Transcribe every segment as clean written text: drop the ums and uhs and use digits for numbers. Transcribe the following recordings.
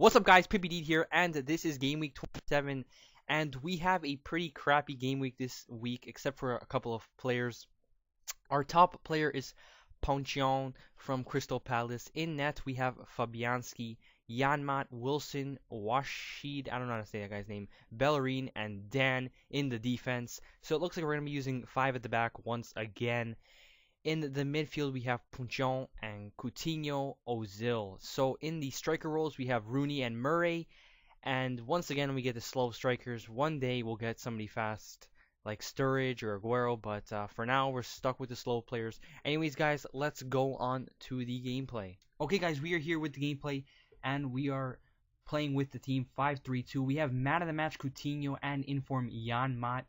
What's up, guys? PPD here, and this is Game Week 27, and we have a pretty crappy game week this week, except for a couple of players. Our top player is Ponchion from Crystal Palace. In net, we have Fabianski, Janmat, Wilson, Washid, I don't know how to say that guy's name, Bellerin, and Dan in the defense. So it looks like we're going to be using 5 at the back once again. In the midfield, we have Punchon and Coutinho, Ozil. So in the striker roles, we have Rooney and Murray. And once again, we get the slow strikers. One day, we'll get somebody fast like Sturridge or Aguero. But for now, we're stuck with the slow players. Anyways, guys, let's go on to the gameplay. Okay, guys, we are here with the gameplay. And we are playing with the team 5-3-2. We have man of the match Coutinho and inform Jan Mat.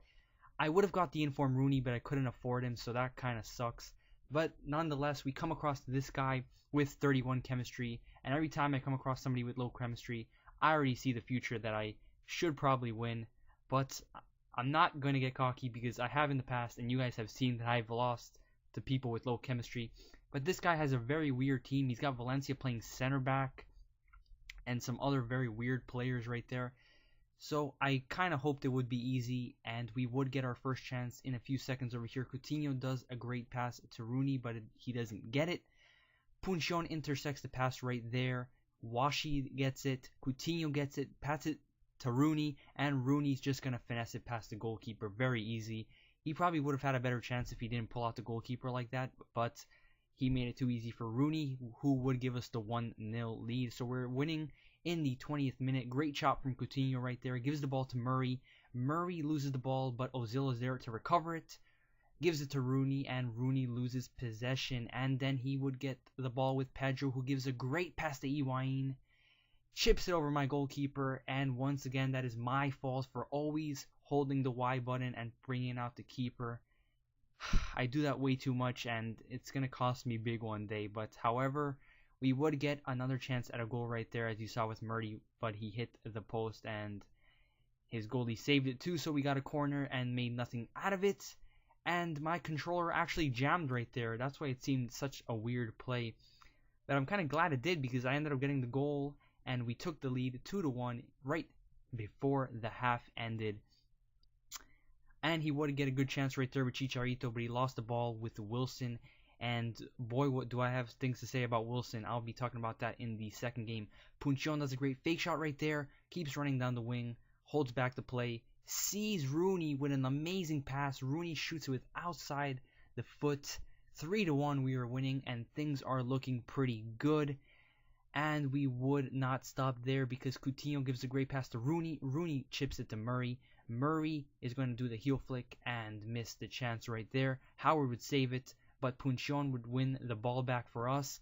I would have got the inform Rooney, but I couldn't afford him, so that kind of sucks. But nonetheless, we come across this guy with 31 chemistry, and every time I come across somebody with low chemistry, I already see the future that I should probably win. But I'm not going to get cocky because I have in the past, and you guys have seen that I've lost to people with low chemistry. But this guy has a very weird team. He's got Valencia playing center back and some other very weird players right there. So I kind of hoped it would be easy and we would get our first chance in a few seconds over here. Coutinho does a great pass to Rooney, but he doesn't get it. Punchon intersects the pass right there. Washi gets it. Coutinho gets it. Passes it to Rooney, and Rooney's just going to finesse it past the goalkeeper. Very easy. He probably would have had a better chance if he didn't pull out the goalkeeper like that, but he made it too easy for Rooney, who would give us the 1-0 lead. So we're winning in the 20th minute. Great chop from Coutinho right there. Gives the ball to Murray. Murray loses the ball, but Ozil is there to recover it. Gives it to Rooney, and Rooney loses possession. And then he would get the ball with Pedro, who gives a great pass to Higuain. Chips it over my goalkeeper, and once again, that is my fault for always holding the Y button and bringing out the keeper. I do that way too much, and it's going to cost me big one day. But however, we would get another chance at a goal right there, as you saw with Murray, but he hit the post and his goalie saved it too, so we got a corner and made nothing out of it. And my controller actually jammed right there. That's why it seemed such a weird play. But I'm kind of glad it did, because I ended up getting the goal and we took the lead 2-1 right before the half ended. And he would get a good chance right there with Chicharito, but he lost the ball with Wilson. And boy, what do I have things to say about Wilson. I'll be talking about that in the second game. Punchon does a great fake shot right there. Keeps running down the wing. Holds back the play. Sees Rooney with an amazing pass. Rooney shoots it with outside the foot. 3-1 we are winning, and things are looking pretty good. And we would not stop there, because Coutinho gives a great pass to Rooney. Rooney chips it to Murray. Murray is going to do the heel flick and miss the chance right there. Howard would save it, but Punchon would win the ball back for us.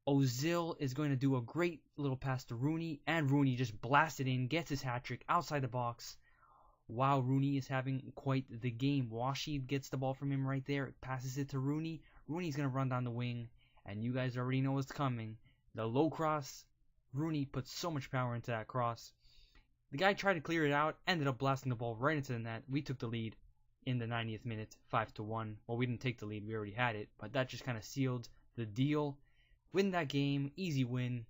Ozil is going to do a great little pass to Rooney, and Rooney just blasts it in, gets his hat-trick outside the box. Wow, Rooney is having quite the game. Washi gets the ball from him right there, passes it to Rooney. Rooney's going to run down the wing, and you guys already know what's coming. The low cross. Rooney puts so much power into that cross. The guy tried to clear it out, ended up blasting the ball right into the net. We took the lead in the 90th minute, 5-1. Well, we didn't take the lead, we already had it, but that just kind of sealed the deal. Win that game, easy win.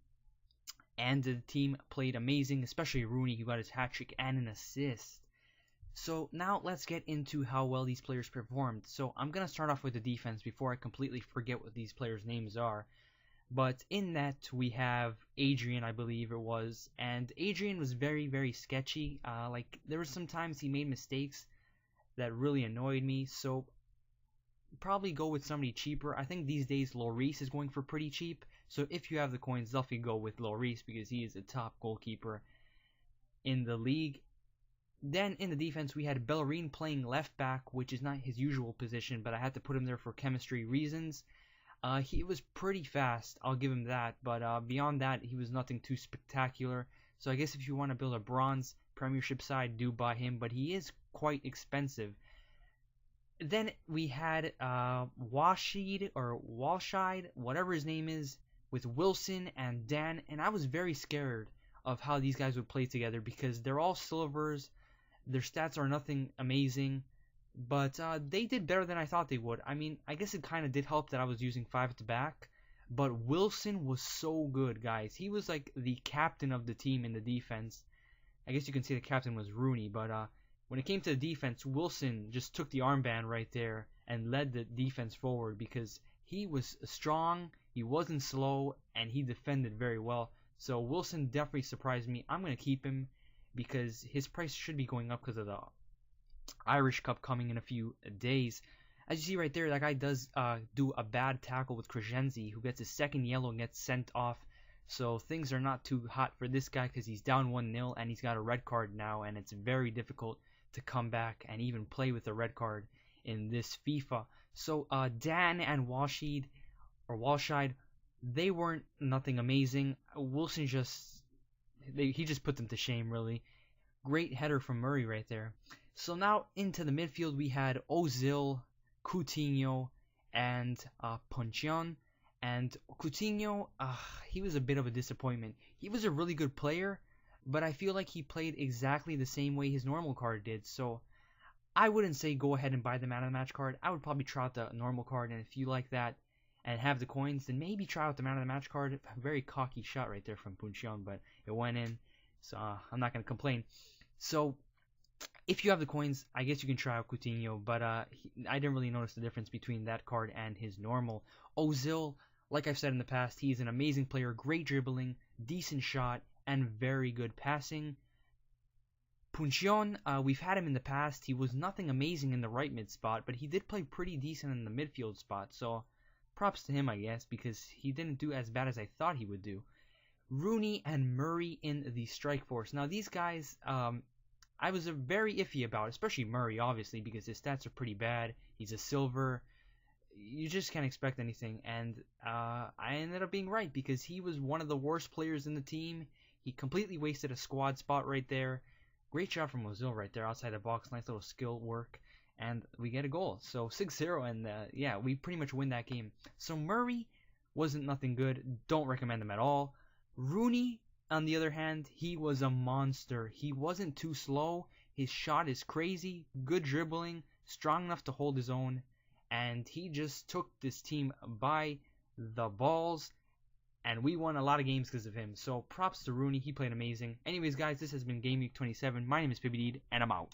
And the team played amazing, especially Rooney, who got his hat-trick and an assist. So now let's get into how well these players performed. So I'm going to start off with the defense before I completely forget what these players' names are. But in that, we have Adrian, I believe it was. And Adrian was very, very sketchy. There were some times he made mistakes that really annoyed me. So probably go with somebody cheaper. I think these days Lloris is going for pretty cheap. So if you have the coins, definitely go with Lloris, because he is a top goalkeeper in the league. Then in the defense, we had Bellerin playing left back, which is not his usual position, but I had to put him there for chemistry reasons. He was pretty fast, I'll give him that, but beyond that, he was nothing too spectacular. So I guess if you want to build a bronze Premiership side, do buy him, but he is quite expensive. Then we had Washid, or Walshide, whatever his name is, with Wilson and Dan, and I was very scared of how these guys would play together, because they're all silvers, their stats are nothing amazing, but they did better than I thought they would. I mean, I guess it kind of did help that I was using 5 at the back, But Wilson was so good, guys. He was like the captain of the team in the defense. I guess you can say the captain was Rooney, but when it came to the defense, Wilson just took the armband right there and led the defense forward because he was strong, he wasn't slow, and he defended very well. So Wilson definitely surprised me. I'm going to keep him because his price should be going up because of the Irish Cup coming in a few days. As you see right there, that guy does do a bad tackle with Krajenzi, who gets his second yellow and gets sent off. So things are not too hot for this guy because he's down 1-0 and he's got a red card now, and it's very difficult to come back and even play with a red card in this FIFA. So Dan and Walshide, they weren't nothing amazing. Wilson he just put them to shame, really. Great header from Murray right there. So now into the midfield we had Ozil, Coutinho, and Puncheon. And Coutinho, he was a bit of a disappointment. He was a really good player, but I feel like he played exactly the same way his normal card did. So I wouldn't say go ahead and buy the man of the match card. I would probably try out the normal card, and if you like that and have the coins, then maybe try out the man of the match card. A very cocky shot right there from Puncheon, but it went in, so I'm not going to complain. So if you have the coins, I guess you can try out Coutinho, but I didn't really notice the difference between that card and his normal. Ozil, like I've said in the past, he's an amazing player, great dribbling, decent shot, and very good passing. Puncheon, we've had him in the past. He was nothing amazing in the right mid spot, but he did play pretty decent in the midfield spot, so props to him, I guess, because he didn't do as bad as I thought he would do. Rooney and Murray in the strike force. Now, these guys, I was very iffy about, especially Murray, obviously, because his stats are pretty bad. He's a silver. You just can't expect anything. And I ended up being right because he was one of the worst players in the team. He completely wasted a squad spot right there. Great shot from Ozil right there outside the box. Nice little skill work. And we get a goal. So 6-0, and yeah, we pretty much win that game. So Murray wasn't nothing good. Don't recommend him at all. Rooney, on the other hand, he was a monster. He wasn't too slow. His shot is crazy. Good dribbling. Strong enough to hold his own. And he just took this team by the balls. And we won a lot of games because of him. So props to Rooney. He played amazing. Anyways, guys, this has been Game Week 27. My name is PBD, and I'm out.